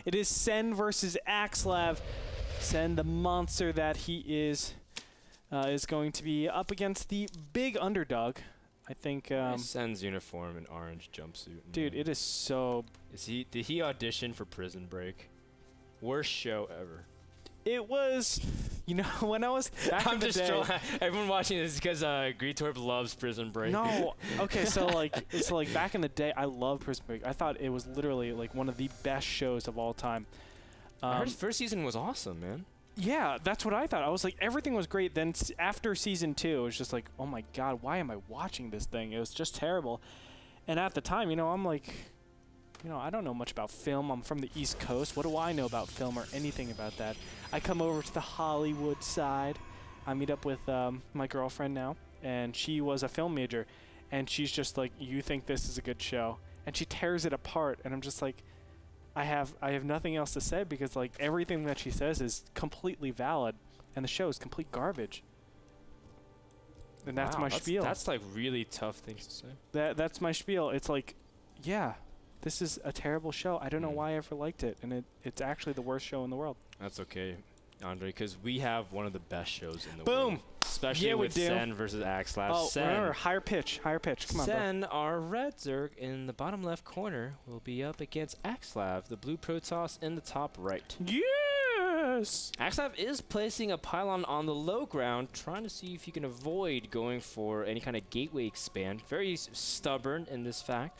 It is Sen versus Axslav. Sen, the monster that he is going to be up against the big underdog. I think Sen's uniform and orange jumpsuit. Dude, it is so. Did he audition for Prison Break? Worst show ever. It was, you know, when I was back in the day. Everyone watching this is because Gretorp loves Prison Break. No, okay, so like it's like back in the day, I loved Prison Break. I thought it was literally like one of the best shows of all time. I heard his first season was awesome, man. Yeah, that's what I thought. I was like, everything was great. Then after season 2, it was just like, oh my god, why am I watching this thing? It was just terrible. And at the time, you know, I'm like, you know, I don't know much about film. I'm from the East Coast. What do I know about film or anything about that? I come over to the Hollywood side. I meet up with my girlfriend now, and she was a film major. And she's just like, you think this is a good show? And she tears it apart, and I'm just like, I have nothing else to say because like everything that she says is completely valid, and the show is complete garbage. And that's my spiel. That's like really tough things to say. That's my spiel. It's like, yeah, this is a terrible show. I don't know why I ever liked it, and it's actually the worst show in the world. That's okay, Andre, because we have one of the best shows in the world. Boom! Especially with Sen versus Axslav. Oh, Sen, remember, higher pitch. Come on, Sen, our red Zerg in the bottom left corner, will be up against Axslav, the blue Protoss in the top right. Yes! Axslav is placing a pylon on the low ground, trying to see if he can avoid going for any kind of gateway expand. Very stubborn in this fact.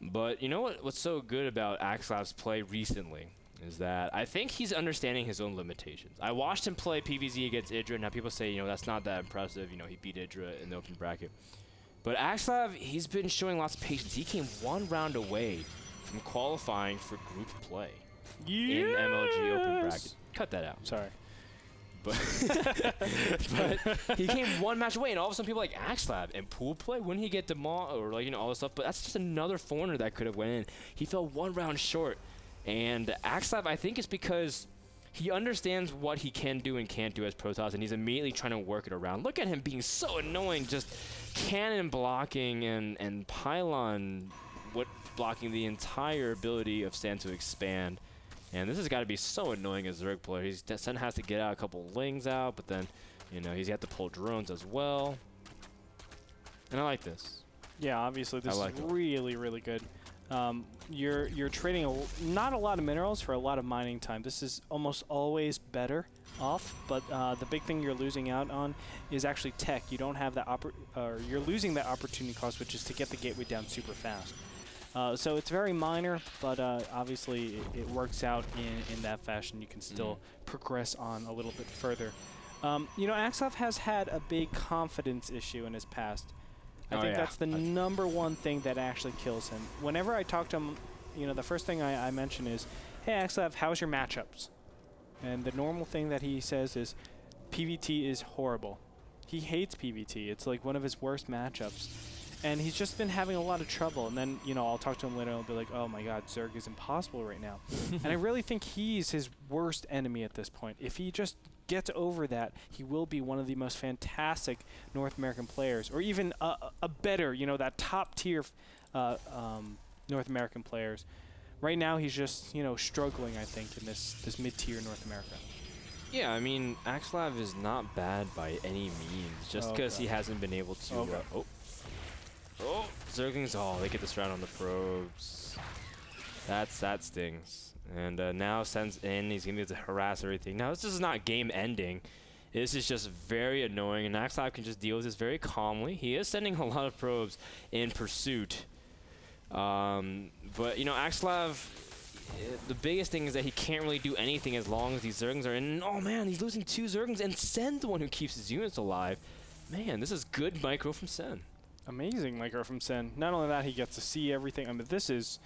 But you know what's so good about Axslav's play recently? Is that I think he's understanding his own limitations. I watched him play PvZ against Idra, and now people say, you know, that's not that impressive. You know, he beat Idra in the open bracket. But Axslav, he's been showing lots of patience. He came 1 round away from qualifying for group play in MLG open bracket. Cut that out. Sorry. But he came 1 match away, and all of a sudden people are like, Axslav and pool play, wouldn't he get demolished or like, you know, all this stuff? But that's just another foreigner that could have went in. He fell 1 round short. And Axslav, I think, is because he understands what he can do and can't do as Protoss, and he's immediately trying to work it around. Look at him being so annoying, just cannon blocking and pylon blocking the entire ability of Sen to expand. And this has got to be so annoying as a Zerg player. Sen has to get out a couple lings out, but then, you know, he's got to pull drones as well. And I like this. Yeah, obviously this is really, really good. You're trading not a lot of minerals for a lot of mining time. This is almost always better off, but the big thing you're losing out on is actually tech. You don't have that you're losing that opportunity cost, which is to get the gateway down super fast. So it's very minor, but obviously it works out in that fashion. You can still progress on a little bit further. You know, Axslav has had a big confidence issue in his past. I think that's the #1 thing that actually kills him. Whenever I talk to him, you know, the first thing I mention is, hey, Axslav, how's your matchups? And the normal thing that he says is, PvT is horrible. He hates PvT. It's like one of his worst matchups. And he's just been having a lot of trouble. And then, you know, I'll talk to him later and I'll be like, oh my god, Zerg is impossible right now. And I really think he's his worst enemy at this point. If he just gets over that, he will be one of the most fantastic North American players, or even a better, you know, that top tier North American players. Right now, he's just, you know, struggling, I think, in this mid-tier North America. Yeah, I mean, Axslav is not bad by any means, just because he hasn't been able to. Zerglings! Oh, they get this round on the probes. That stings. And now Sen's in. He's going to be able to harass everything. Now, this is not game ending. This is just very annoying, and Axslav can just deal with this very calmly. He is sending a lot of probes in pursuit. But, you know, Axslav, the biggest thing is that he can't really do anything as long as these Zerglings are in. Oh, man, he's losing 2 Zerglings, and Sen's the one who keeps his units alive. Man, this is good micro from Sen. Amazing micro from Sen. Not only that, he gets to see everything. I mean, this is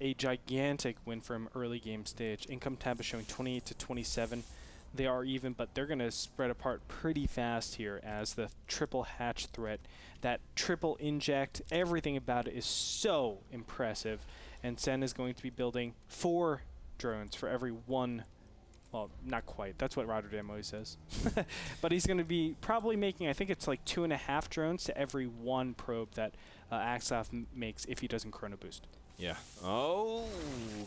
a gigantic win from early game stage. Income tab is showing 28 to 27. They are even, but they're going to spread apart pretty fast here as the triple hatch threat, that triple inject, everything about it is so impressive. And Sen is going to be building 4 drones for every 1. Well, not quite. That's what Rotterdam always says. But he's going to be probably making, I think it's like 2.5 drones to every 1 probe that Axslav makes if he doesn't chrono boost. Yeah. Oh,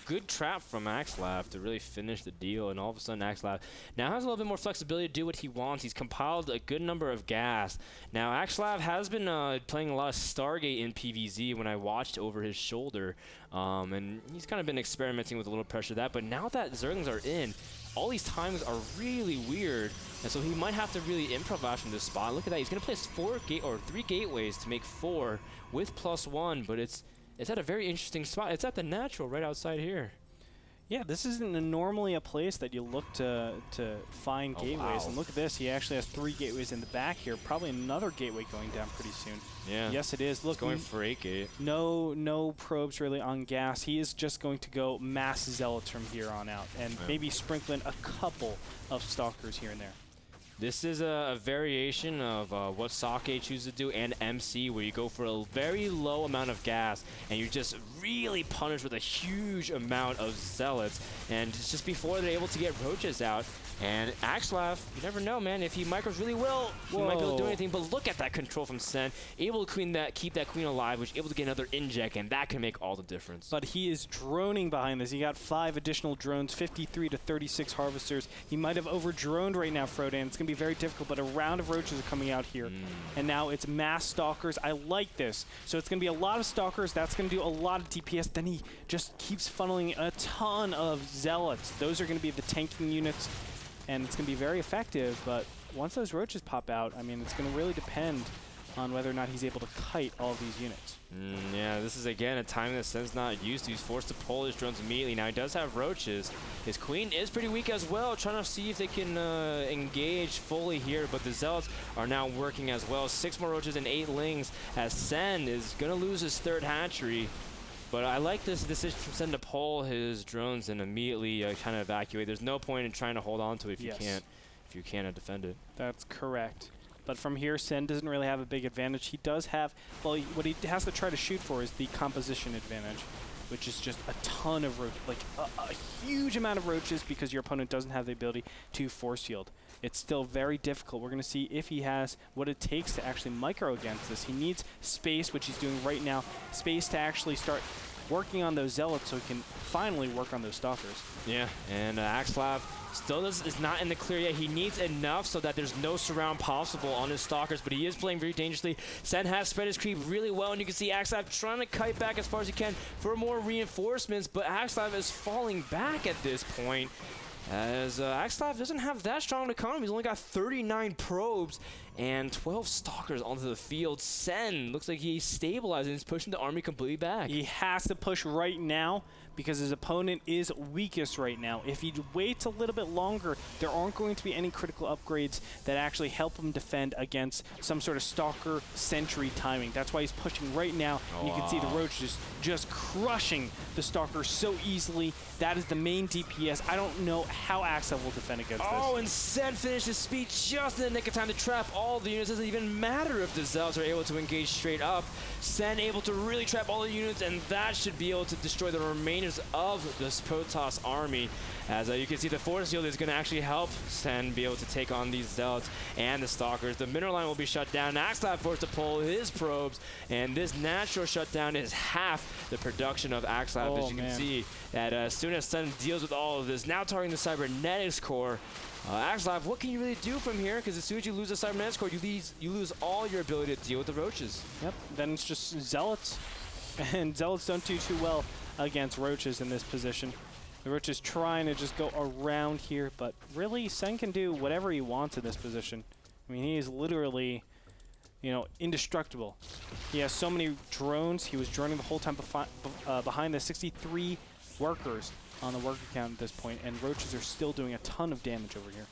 good trap from Axslav to really finish the deal, and all of a sudden Axslav now has a little bit more flexibility to do what he wants. He's compiled a good number of gas. Now Axslav has been playing a lot of Stargate in PvZ when I watched over his shoulder, and he's kind of been experimenting with a little pressure of that, but now that Zerglings are in, all these times are really weird, and so he might have to really improvise from this spot. Look at that, he's going to place 3 gateways to make 4 with +1, but it's at a very interesting spot. It's at the natural right outside here. Yeah, this isn't normally a place that you look to find gateways. Wow. And look at this. He actually has 3 gateways in the back here. Probably another gateway going down pretty soon. Yeah. Yes, it is. Look, it's going for 8 gate. No probes really on gas. He is just going to go mass zealots from here on out, and maybe sprinkle in a couple of stalkers here and there. This is a variation of what Sake chooses to do and MC, where you go for a very low amount of gas and you just really punish with a huge amount of zealots. And it's just before they're able to get roaches out. And Axslav, you never know, man. If he micros really well, he might be able to do anything. But look at that control from Sen. Able to keep that queen alive, which able to get another inject, and that can make all the difference. But he is droning behind this. He got 5 additional drones, 53 to 36 harvesters. He might have over-droned right now, Frodan. It's going to be very difficult, but a round of roaches are coming out here. And now it's mass stalkers. I like this. So it's going to be a lot of stalkers. That's going to do a lot of DPS. Then he just keeps funneling a ton of zealots. Those are going to be the tanking units. And it's going to be very effective, but once those roaches pop out, I mean, it's going to really depend on whether or not he's able to kite all of these units. Yeah, this is, again, a time that Sen's not used to. He's forced to pull his drones immediately. Now, he does have roaches. His queen is pretty weak as well, trying to see if they can engage fully here, but the zealots are now working as well. 6 more roaches and 8 lings, as Sen is going to lose his 3rd hatchery. But I like this decision from Sen to pull his drones and immediately kind of evacuate. There's no point in trying to hold on to it if you can't defend it. That's correct. But from here, Sen doesn't really have a big advantage. He does have, well, what he has to try to shoot for is the composition advantage, which is just a ton of roaches, like a huge amount of roaches, because your opponent doesn't have the ability to force field. It's still very difficult. We're going to see if he has what it takes to actually micro against this. He needs space, which he's doing right now, space to actually start working on those zealots so he can finally work on those stalkers. Yeah, and Axslav still is not in the clear yet. He needs enough so that there's no surround possible on his stalkers, but he is playing very dangerously. Sen has spread his creep really well, and you can see Axslav trying to kite back as far as he can for more reinforcements, but Axslav is falling back at this point, as Axslav doesn't have that strong an economy. He's only got 39 probes and 12 stalkers onto the field. Sen looks like he's stabilizing. He's pushing the army completely back. He has to push right now because his opponent is weakest right now. If he waits a little bit longer, there aren't going to be any critical upgrades that actually help him defend against some sort of stalker sentry timing. That's why he's pushing right now. You can see the roaches just crushing the stalker so easily. That is the main DPS. I don't know how Axslav will defend against this. Oh, and Sen finishes speed just in the nick of time to trap all the units. It doesn't even matter if the zealots are able to engage straight up. Sen able to really trap all the units, and that should be able to destroy the remainers of this Protoss army. As you can see, the force field is going to actually help Sen be able to take on these zealots and the stalkers. The mineral line will be shut down. Axslav forced to pull his probes, and this natural shutdown is half the production of Axslav. As you can see, that as soon as Sen deals with all of this, now targeting the cybernetics core, Axslav, what can you really do from here? Because as soon as you lose the cybernetics core, you lose all your ability to deal with the roaches. Yep, then it's just zealots, and zealots don't do too well against roaches in this position. The roaches trying to just go around here, but really Sen can do whatever he wants in this position. I mean, he is literally, you know, indestructible. He has so many drones. He was droning the whole time behind the 63 workers on the worker count at this point, and roaches are still doing a ton of damage over here.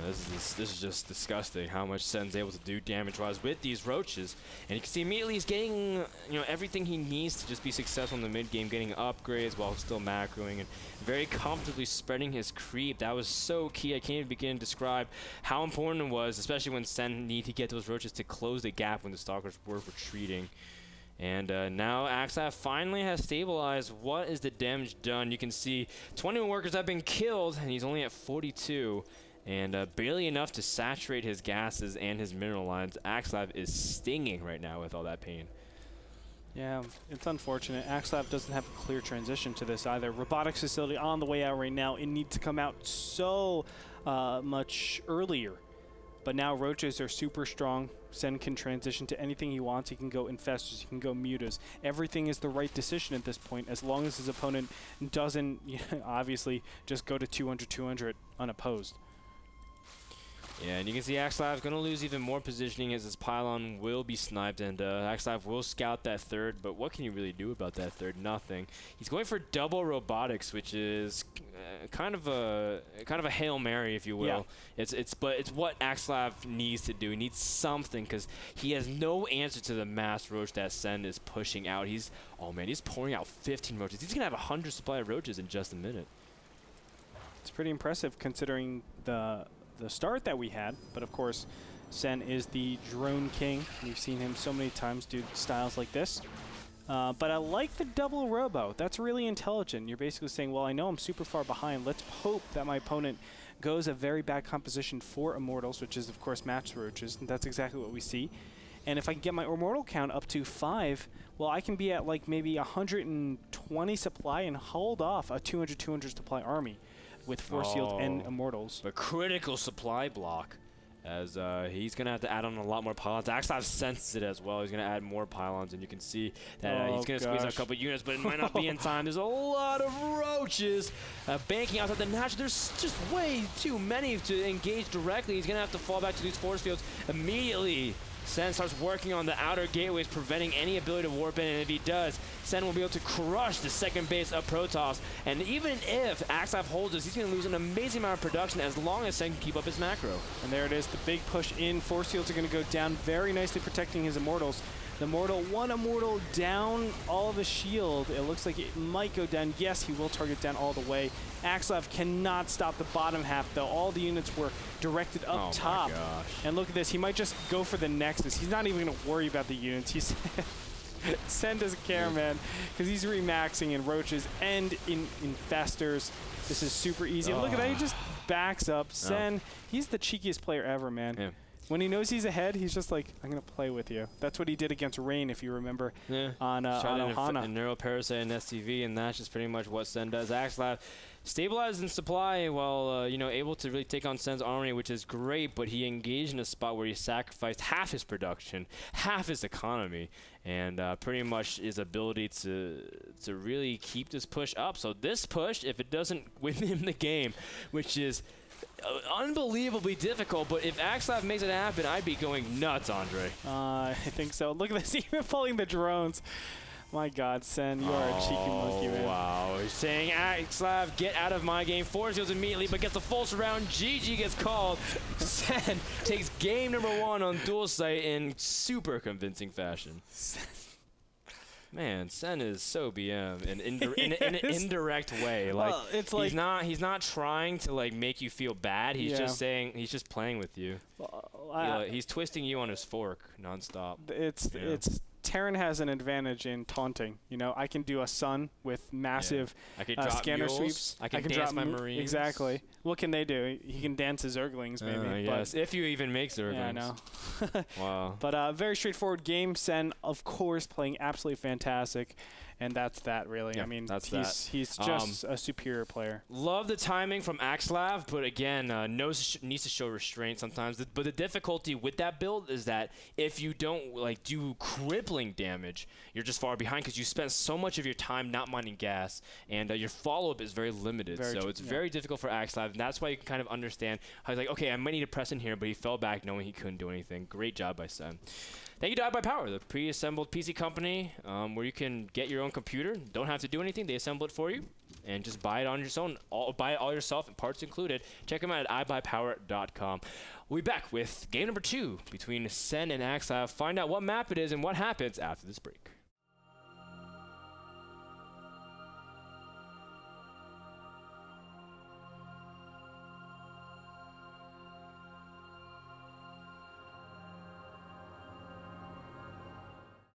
This is just disgusting how much Sen's able to do damage-wise with these roaches. And you can see immediately he's getting everything he needs to just be successful in the mid-game, getting upgrades while still macroing and very comfortably spreading his creep. That was so key. I can't even begin to describe how important it was, especially when Sen needed to get those roaches to close the gap when the stalkers were retreating. And now Axslav finally has stabilized. What is the damage done? You can see 21 workers have been killed, and he's only at 42. And barely enough to saturate his gases and his mineral lines. Axslav is stinging right now with all that pain. Yeah, it's unfortunate. Axslav doesn't have a clear transition to this either. Robotics facility on the way out right now. It needs to come out so much earlier. But now roaches are super strong. Sen can transition to anything he wants. He can go infestors, he can go mutas. Everything is the right decision at this point, as long as his opponent doesn't, obviously, just go to 200-200 unopposed. Yeah, and you can see Axslav going to lose even more positioning as his pylon will be sniped, and Axslav will scout that third, but what can you really do about that third? Nothing. He's going for double robotics, which is kind of a Hail Mary, if you will. Yeah. But it's what Axslav needs to do. He needs something, because he has no answer to the mass roach that Sen is pushing out. He's pouring out 15 roaches. He's going to have 100 supply of roaches in just a minute. It's pretty impressive considering the start that we had, but of course Sen is the drone king. We've seen him so many times do styles like this, but I like the double robo. That's really intelligent. You're basically saying, well, I know I'm super far behind, let's hope that my opponent goes a very bad composition for immortals, which is of course match roaches, and that's exactly what we see. And if I can get my immortal count up to 5, well, I can be at like maybe 120 supply and hold off a 200 supply army with Force Field and Immortals. But critical supply block, as he's going to have to add on a lot more pylons. Axslav senses it as well. He's going to add more pylons, and you can see that he's going to squeeze out a couple units, but it might not be in time. There's a lot of roaches banking outside the natural. There's just way too many to engage directly. He's going to have to fall back to these Force Fields immediately. Sen starts working on the outer gateways, preventing any ability to warp in, and if he does, Sen will be able to crush the second base of Protoss. And even if Axslav holds this, he's going to lose an amazing amount of production as long as Sen can keep up his macro. And there it is, the big push in. Force Fields are going to go down, very nicely protecting his Immortals. The Immortal, one Immortal down all of his shield. It looks like it might go down. Yes, he will target down all the way. Axslav cannot stop the bottom half, though. All the units were directed up top. My gosh. And look at this. He might just go for the Nexus. He's not even going to worry about the units. He's Sen doesn't care, man, because he's remaxing in roaches and in infestors. This is super easy. Look at that. He just backs up. Sen, he's the cheekiest player ever, man. Yeah. When he knows he's ahead, he's just like, I'm going to play with you. That's what he did against Rain, if you remember, on Ohana. And Neuroparasite and STV, and that's just pretty much what Sen does. Axslav stabilized in supply while, able to really take on Sen's army, which is great, but he engaged in a spot where he sacrificed half his production, half his economy, and pretty much his ability to really keep this push up. So this push, if it doesn't win him the game, which is unbelievably difficult, but if Axslav makes it happen, I'd be going nuts, Andre. I think so. Look at this, even pulling the drones. My God, Sen, you are a cheeky monkey, man. Wow. He's saying, Axslav, get out of my game. Force Fields immediately, but gets the false round. GG gets called. Sen takes game number 1 on dual site in super convincing fashion. Man, Sen is so BM in an indirect way. Like, well, it's like he's not trying to like make you feel bad. He's just saying he's just playing with you. He's twisting you on his fork nonstop. It's Terran has an advantage in taunting. I can do a sun with massive scanner sweeps. I can dance my Marines. Exactly. What can they do? He can dance his Zerglings, maybe. Yes, if you even make Zerglings. Yeah, I know. Wow. But very straightforward game. Sen, of course, playing absolutely fantastic. And that's that, really. Yeah, I mean, he's just a superior player. Love the timing from Axslav, but again, needs to show restraint sometimes. But the difficulty with that build is that if you don't do crippling damage, you're just far behind because you spent so much of your time not mining gas, and your follow-up is very limited. So it's very difficult for Axslav, and that's why you can kind of understand how he's like, okay, I might need to press in here, but he fell back knowing he couldn't do anything. Great job by Sen. Thank you to iBuyPower, the pre-assembled PC company where you can get your own computer. Don't have to do anything. They assemble it for you and just buy it on your own. Buy it all yourself, and parts included. Check them out at iBuyPower.com. We'll be back with game number 2 between Sen and Axslav. Find out what map it is and what happens after this break.